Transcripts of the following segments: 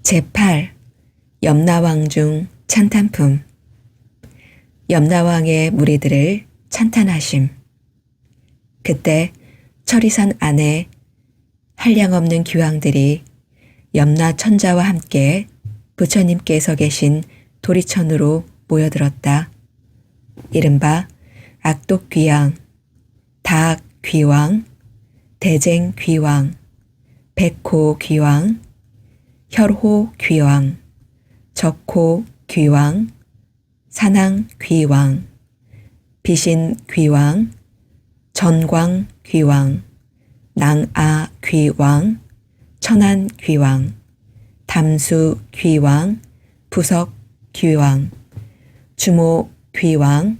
제8. 염라왕 중 찬탄품. 염라왕의 무리들을 찬탄하심. 그때 철이산 안에 한량없는 귀왕들이 염라천자와 함께 부처님께서 계신 도리천으로 모여들었다. 이른바 악독귀왕, 다악귀왕, 대쟁귀왕, 백호귀왕, 혈호귀왕, 적호귀왕, 산왕귀왕, 비신귀왕, 전광귀왕, 낭아귀왕, 천안귀왕, 담수귀왕, 부석귀왕, 주모귀왕,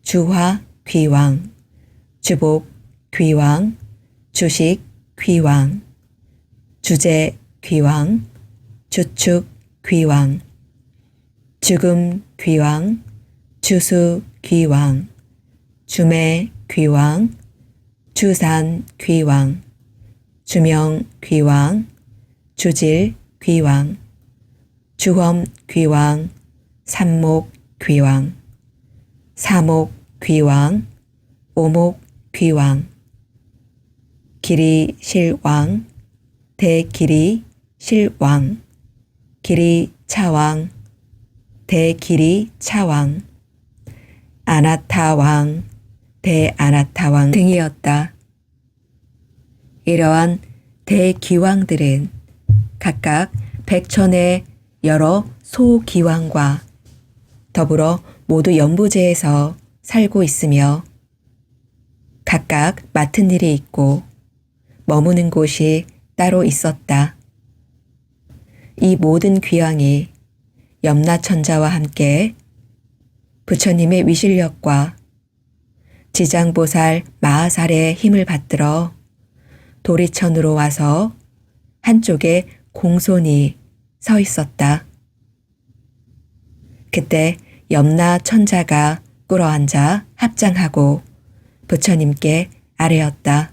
주화귀왕, 주복귀왕, 주식귀왕, 주제귀왕, 주축귀왕, 죽음귀왕, 주수귀왕, 주매귀왕, 주산귀왕, 주명귀왕, 주질귀왕, 주험귀왕, 삼목귀왕, 사목귀왕, 오목귀왕, 기리실왕, 대기리실왕, 기리차왕, 대기리차왕, 아나타왕, 대아나타왕 등이었다. 이러한 대기왕들은 각각 백천의 여러 소기왕과 더불어 모두 연부제에서 살고 있으며 각각 맡은 일이 있고 머무는 곳이 따로 있었다. 이 모든 귀왕이 염라천자와 함께 부처님의 위실력과 지장보살 마하살의 힘을 받들어 도리천으로 와서 한쪽에 공손히 서 있었다. 그때 염라천자가 꿇어앉아 합장하고 부처님께 아뢰었다.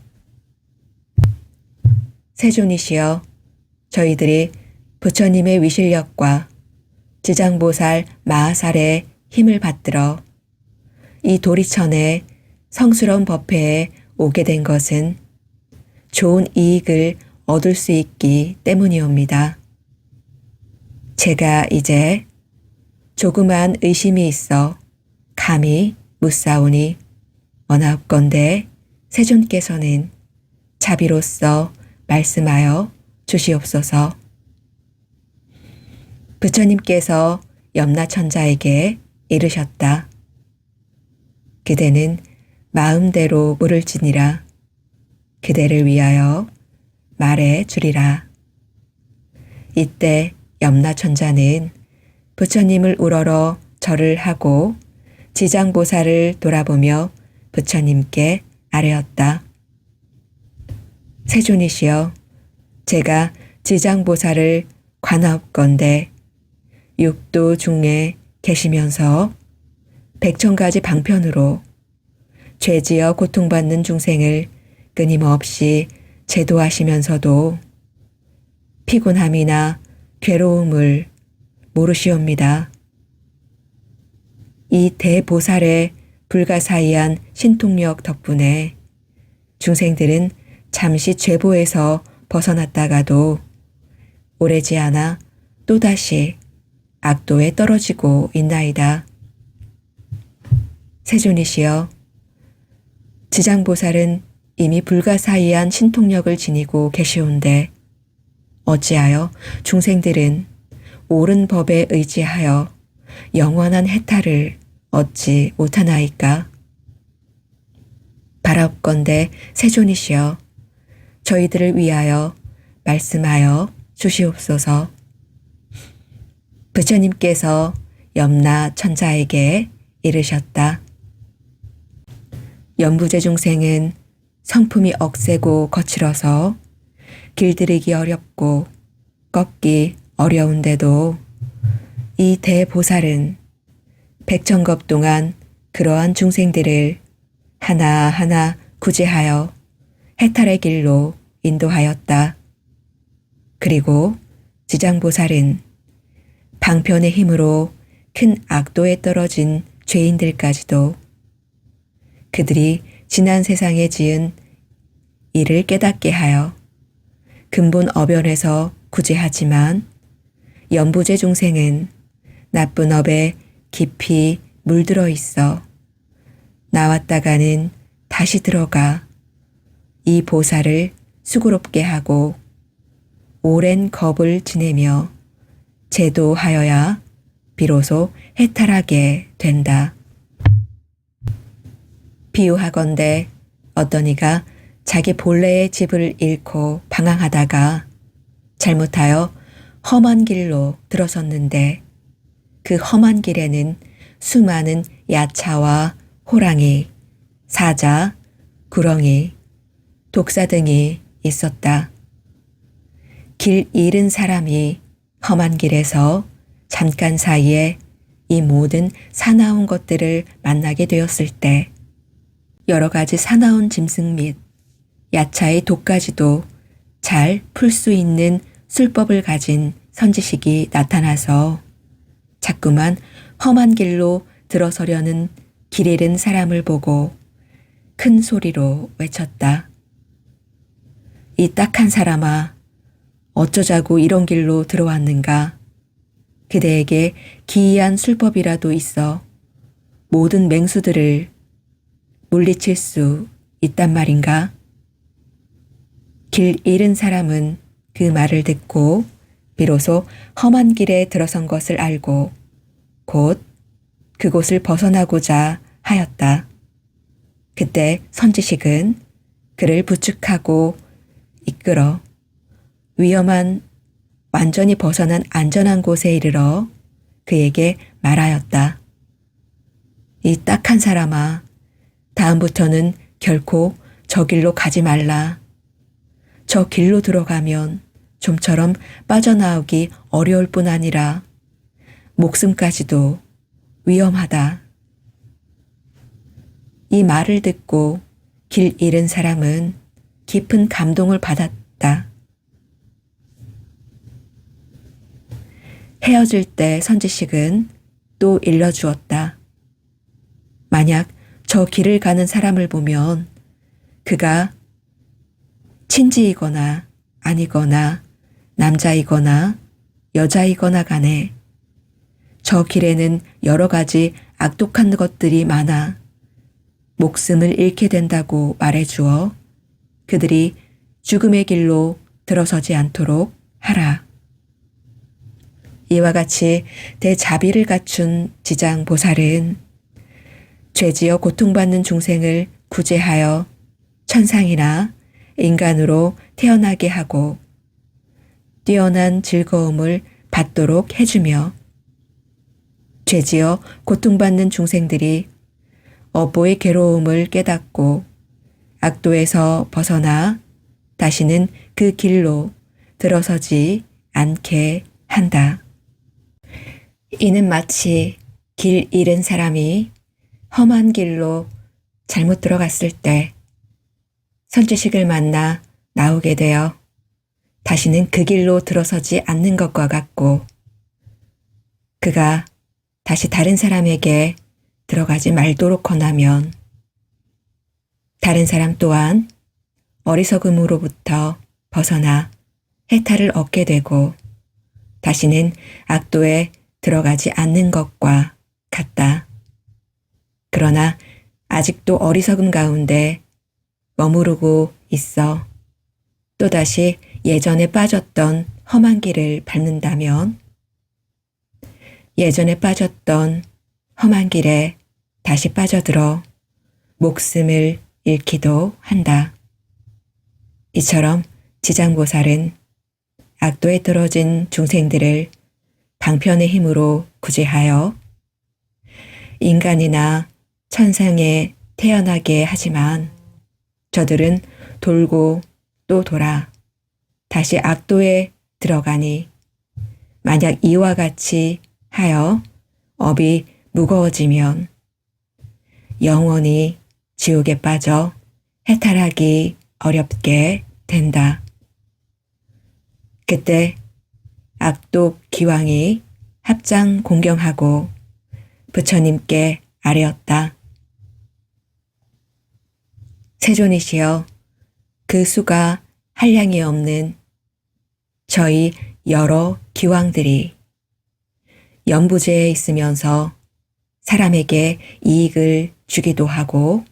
세존이시여, 저희들이 부처님의 위실력과 지장보살 마하살의 힘을 받들어 이 도리천의 성스러운 법회에 오게 된 것은 좋은 이익을 얻을 수 있기 때문이옵니다. 제가 이제 조그만 의심이 있어 감히 묻사오니 원하옵건대 세존께서는 자비로써 말씀하여 주시옵소서. 부처님께서 염라천자에게 이르셨다. 그대는 마음대로 물을지니라. 그대를 위하여 말해 주리라. 이때 염라천자는 부처님을 우러러 절을 하고 지장보살을 돌아보며 부처님께 아뢰었다. 세존이시여, 제가 지장보살을 관하옵건대 육도 중에 계시면서 백천가지 방편으로 죄지어 고통받는 중생을 끊임없이 제도하시면서도 피곤함이나 괴로움을 모르시옵니다. 이 대보살의 불가사의한 신통력 덕분에 중생들은 잠시 죄보에서 벗어났다가도 오래지 않아 또다시 악도에 떨어지고 있나이다. 세존이시여, 지장보살은 이미 불가사의한 신통력을 지니고 계시온데 어찌하여 중생들은 옳은 법에 의지하여 영원한 해탈을 얻지 못하나이까? 바라옵건대 세존이시여, 저희들을 위하여 말씀하여 주시옵소서. 부처님께서 염라천자에게 이르셨다. 연부제 중생은 성품이 억세고 거칠어서 길들이기 어렵고 꺾기 어려운데도 이 대보살은 백천겁 동안 그러한 중생들을 하나하나 구제하여 해탈의 길로 인도하였다. 그리고 지장보살은 방편의 힘으로 큰 악도에 떨어진 죄인들까지도 그들이 지난 세상에 지은 일을 깨닫게 하여 근본 어변에서 구제하지만 연부제 중생은 나쁜 업에 깊이 물들어 있어 나왔다가는 다시 들어가 이 보살을 수고롭게 하고 오랜 겁을 지내며 제도하여야 비로소 해탈하게 된다. 비유하건대 어떤 이가 자기 본래의 집을 잃고 방황하다가 잘못하여 험한 길로 들어섰는데 그 험한 길에는 수많은 야차와 호랑이, 사자, 구렁이, 독사 등이 있었다. 길 잃은 사람이 험한 길에서 잠깐 사이에 이 모든 사나운 것들을 만나게 되었을 때 여러 가지 사나운 짐승 및 야차의 독까지도 잘 풀 수 있는 술법을 가진 선지식이 나타나서 자꾸만 험한 길로 들어서려는 길 잃은 사람을 보고 큰 소리로 외쳤다. 이 딱한 사람아, 어쩌자고 이런 길로 들어왔는가? 그대에게 기이한 술법이라도 있어 모든 맹수들을 물리칠 수 있단 말인가? 길 잃은 사람은 그 말을 듣고 비로소 험한 길에 들어선 것을 알고 곧 그곳을 벗어나고자 하였다. 그때 선지식은 그를 부축하고 이끌어 위험한 완전히 벗어난 안전한 곳에 이르러 그에게 말하였다. 이 딱한 사람아, 다음부터는 결코 저 길로 가지 말라. 저 길로 들어가면 좀처럼 빠져나오기 어려울 뿐 아니라 목숨까지도 위험하다. 이 말을 듣고 길 잃은 사람은 깊은 감동을 받았다. 헤어질 때 선지식은 또 일러주었다. 만약 저 길을 가는 사람을 보면 그가 친지이거나 아니거나 남자이거나 여자이거나 간에 저 길에는 여러 가지 악독한 것들이 많아 목숨을 잃게 된다고 말해주어 그들이 죽음의 길로 들어서지 않도록 하라. 이와 같이 대자비를 갖춘 지장보살은 죄지어 고통받는 중생을 구제하여 천상이나 인간으로 태어나게 하고 뛰어난 즐거움을 받도록 해주며 죄지어 고통받는 중생들이 업보의 괴로움을 깨닫고 악도에서 벗어나 다시는 그 길로 들어서지 않게 한다. 이는 마치 길 잃은 사람이 험한 길로 잘못 들어갔을 때 선지식을 만나 나오게 되어 다시는 그 길로 들어서지 않는 것과 같고 그가 다시 다른 사람에게 들어가지 말도록 권하면 다른 사람 또한 어리석음으로부터 벗어나 해탈을 얻게 되고 다시는 악도에 들어가지 않는 것과 같다. 그러나 아직도 어리석음 가운데 머무르고 있어 또다시 예전에 빠졌던 험한 길을 밟는다면 예전에 빠졌던 험한 길에 다시 빠져들어 목숨을 잃기도 한다. 이처럼 지장보살은 악도에 떨어진 중생들을 방편의 힘으로 구제하여 인간이나 천상에 태어나게 하지만 저들은 돌고 또 돌아 다시 악도에 들어가니 만약 이와 같이 하여 업이 무거워지면 영원히 지옥에 빠져 해탈하기 어렵게 된다. 그때 악독 기왕이 합장 공경하고 부처님께 아뢰었다. 세존이시여, 그 수가 한량이 없는 저희 여러 기왕들이 연부제에 있으면서 사람에게 이익을 주기도 하고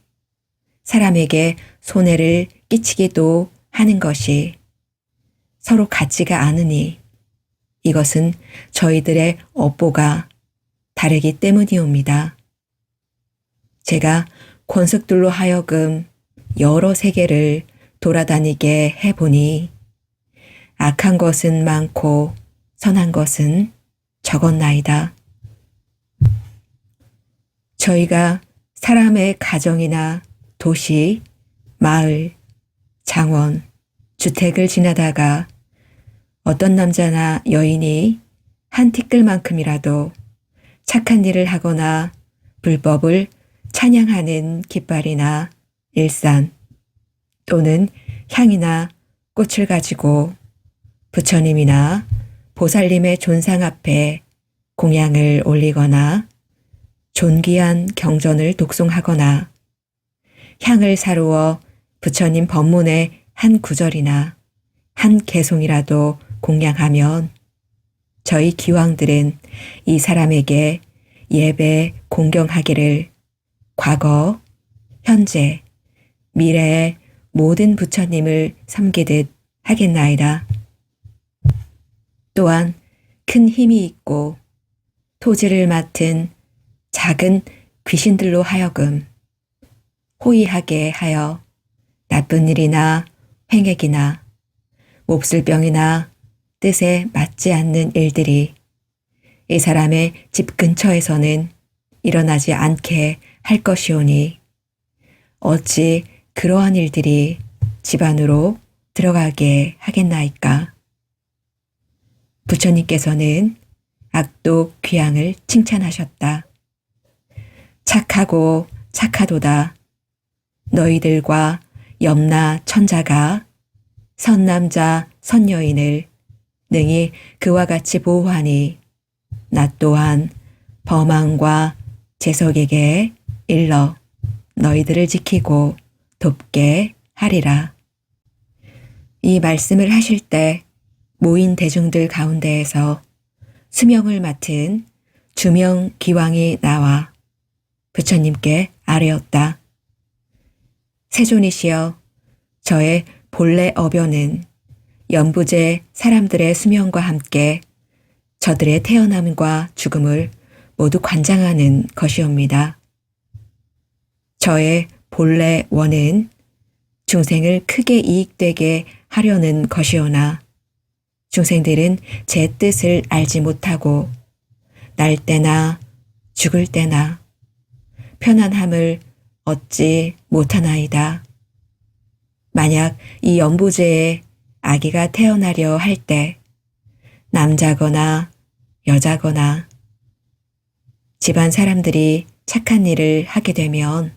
사람에게 손해를 끼치기도 하는 것이 서로 같지가 않으니 이것은 저희들의 업보가 다르기 때문이옵니다. 제가 권석들로 하여금 여러 세계를 돌아다니게 해보니 악한 것은 많고 선한 것은 적었나이다. 저희가 사람의 가정이나 도시, 마을, 장원, 주택을 지나다가 어떤 남자나 여인이 한 티끌만큼이라도 착한 일을 하거나 불법을 찬양하는 깃발이나 일산 또는 향이나 꽃을 가지고 부처님이나 보살님의 존상 앞에 공양을 올리거나 존귀한 경전을 독송하거나 향을 사루어 부처님 법문의 한 구절이나 한 개송이라도 공양하면 저희 기왕들은 이 사람에게 예배 공경하기를 과거, 현재, 미래의 모든 부처님을 섬기듯 하겠나이다. 또한 큰 힘이 있고 토지를 맡은 작은 귀신들로 하여금 호의하게 하여 나쁜 일이나 횡액이나 몹쓸병이나 뜻에 맞지 않는 일들이 이 사람의 집 근처에서는 일어나지 않게 할 것이오니 어찌 그러한 일들이 집 안으로 들어가게 하겠나이까. 부처님께서는 악독 귀양을 칭찬하셨다. 착하고 착하도다. 너희들과 염라 천자가 선남자 선여인을 능히 그와 같이 보호하니 나 또한 범왕과 재석에게 일러 너희들을 지키고 돕게 하리라. 이 말씀을 하실 때 모인 대중들 가운데에서 수명을 맡은 주명 기왕이 나와 부처님께 아뢰었다. 세존이시여, 저의 본래 어변은 연부제 사람들의 수명과 함께 저들의 태어남과 죽음을 모두 관장하는 것이옵니다. 저의 본래 원은 중생을 크게 이익되게 하려는 것이오나 중생들은 제 뜻을 알지 못하고 날 때나 죽을 때나 편안함을 얻지 못하나이다. 만약 이 연부제에 아기가 태어나려 할 때 남자거나 여자거나 집안 사람들이 착한 일을 하게 되면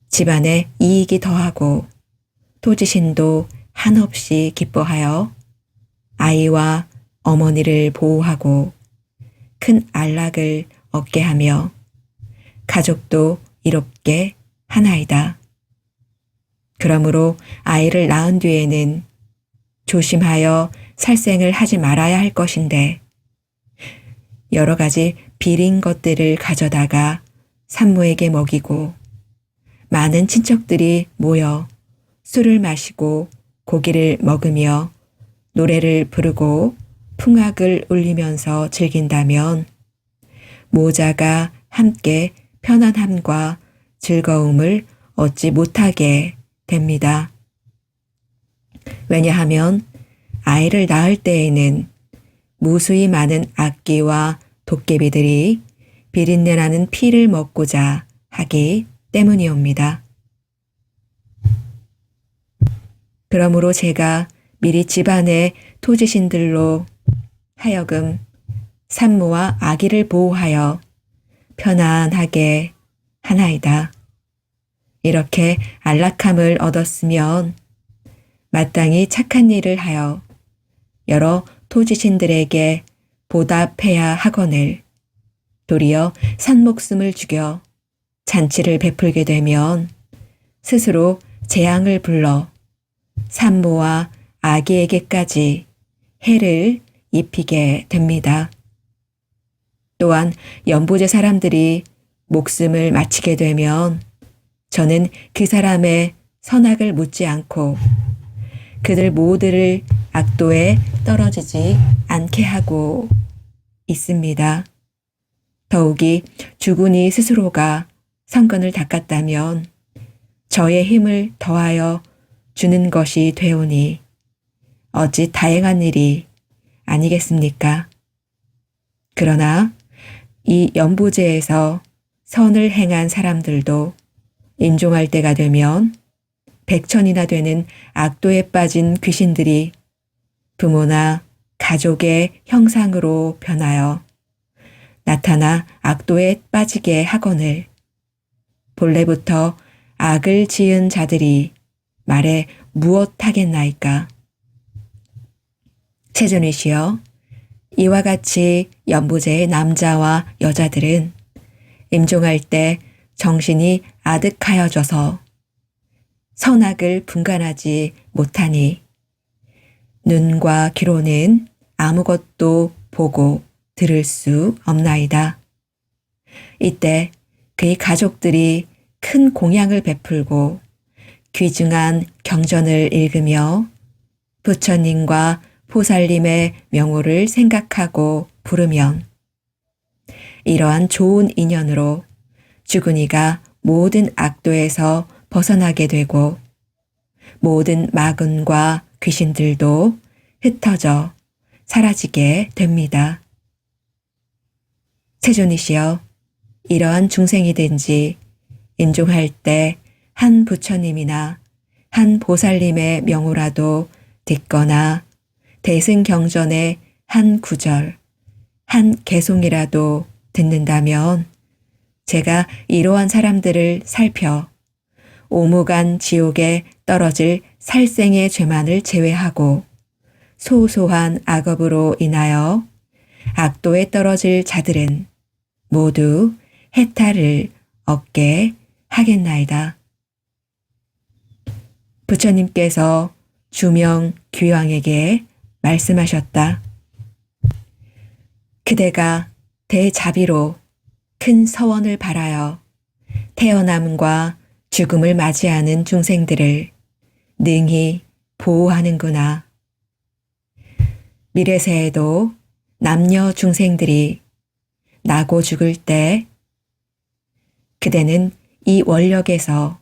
집안에 이익이 더하고 토지신도 한없이 기뻐하여 아이와 어머니를 보호하고 큰 안락을 얻게 하며 가족도 이롭게 하나이다. 그러므로 아이를 낳은 뒤에는 조심하여 살생을 하지 말아야 할 것인데 여러 가지 비린 것들을 가져다가 산모에게 먹이고 많은 친척들이 모여 술을 마시고 고기를 먹으며 노래를 부르고 풍악을 울리면서 즐긴다면 모자가 함께 편안함과 즐거움을 얻지 못하게 됩니다. 왜냐하면 아이를 낳을 때에는 무수히 많은 악귀와 도깨비들이 비린내나는 피를 먹고자 하기 때문이옵니다. 그러므로 제가 미리 집안의 토지신들로 하여금 산모와 아기를 보호하여 편안하게 하나이다. 이렇게 안락함을 얻었으면 마땅히 착한 일을 하여 여러 토지신들에게 보답해야 하거늘 도리어 산목숨을 죽여 잔치를 베풀게 되면 스스로 재앙을 불러 산모와 아기에게까지 해를 입히게 됩니다. 또한 연보제 사람들이 목숨을 마치게 되면 저는 그 사람의 선악을 묻지 않고 그들 모두를 악도에 떨어지지 않게 하고 있습니다. 더욱이 주군이 스스로가 성건을 닦았다면 저의 힘을 더하여 주는 것이 되오니 어찌 다행한 일이 아니겠습니까? 그러나 이 연보제에서 선을 행한 사람들도 임종할 때가 되면 백천이나 되는 악도에 빠진 귀신들이 부모나 가족의 형상으로 변하여 나타나 악도에 빠지게 하거늘 본래부터 악을 지은 자들이 말해 무엇하겠나이까. 채존이시여, 이와 같이 연보제의 남자와 여자들은 임종할 때 정신이 아득하여져서 선악을 분간하지 못하니 눈과 귀로는 아무것도 보고 들을 수 없나이다. 이때 그의 가족들이 큰 공양을 베풀고 귀중한 경전을 읽으며 부처님과 보살님의 명호를 생각하고 부르면 이러한 좋은 인연으로 주군이가 모든 악도에서 벗어나게 되고 모든 마군과 귀신들도 흩어져 사라지게 됩니다. 세존이시여, 이러한 중생이든지 임종할 때 한 부처님이나 한 보살님의 명호라도 듣거나 대승경전의 한 구절, 한 개송이라도 듣는다면 제가 이러한 사람들을 살펴 오무간 지옥에 떨어질 살생의 죄만을 제외하고 소소한 악업으로 인하여 악도에 떨어질 자들은 모두 해탈을 얻게 하겠나이다. 부처님께서 주명 귀왕에게 말씀하셨다. 그대가 대자비로 큰 서원을 바라여 태어남과 죽음을 맞이하는 중생들을 능히 보호하는구나. 미래세에도 남녀 중생들이 나고 죽을 때 그대는 이 원력에서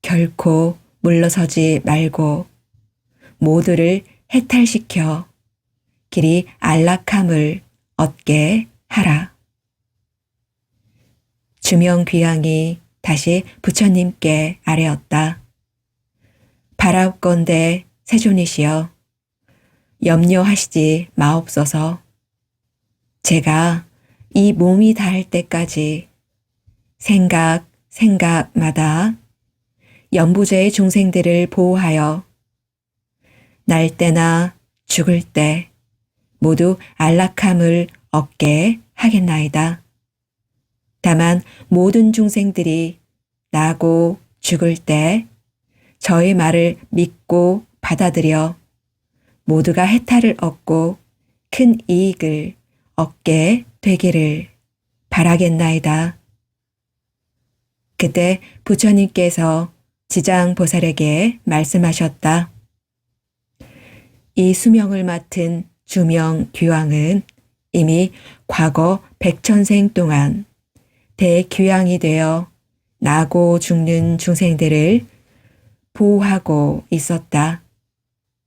결코 물러서지 말고 모두를 해탈시켜 길이 안락함을 얻게 하라. 주명귀양이 다시 부처님께 아뢰었다. 바라옵건대 세존이시여, 염려하시지 마옵소서. 제가 이 몸이 닿을 때까지 생각마다 연보제의 중생들을 보호하여 날 때나 죽을 때 모두 안락함을 얻게 하겠나이다. 다만 모든 중생들이 나고 죽을 때 저의 말을 믿고 받아들여 모두가 해탈을 얻고 큰 이익을 얻게 되기를 바라겠나이다. 그때 부처님께서 지장보살에게 말씀하셨다. 이 수명을 맡은 주명귀왕은 이미 과거 백천생 동안 대귀왕이 되어 나고 죽는 중생들을 보호하고 있었다.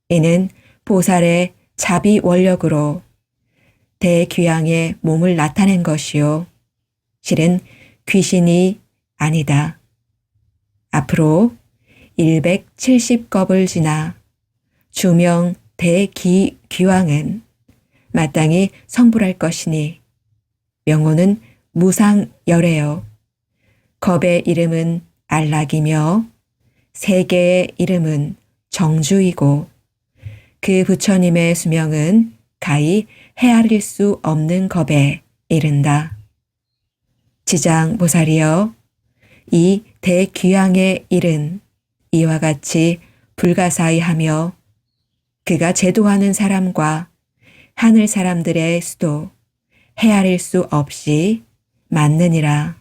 이는 보살의 자비 원력으로 대귀왕의 몸을 나타낸 것이요. 실은 귀신이 아니다. 앞으로 170겁을 지나 주명 대귀왕은 마땅히 성불할 것이니 명호는 무상열애요. 겁의 이름은 안락이며 세계의 이름은 정주이고 그 부처님의 수명은 가히 헤아릴 수 없는 겁에 이른다. 지장보살이여, 이 대귀양의 일은 이와 같이 불가사의하며 그가 제도하는 사람과 하늘 사람들의 수도 헤아릴 수 없이 맞느니라.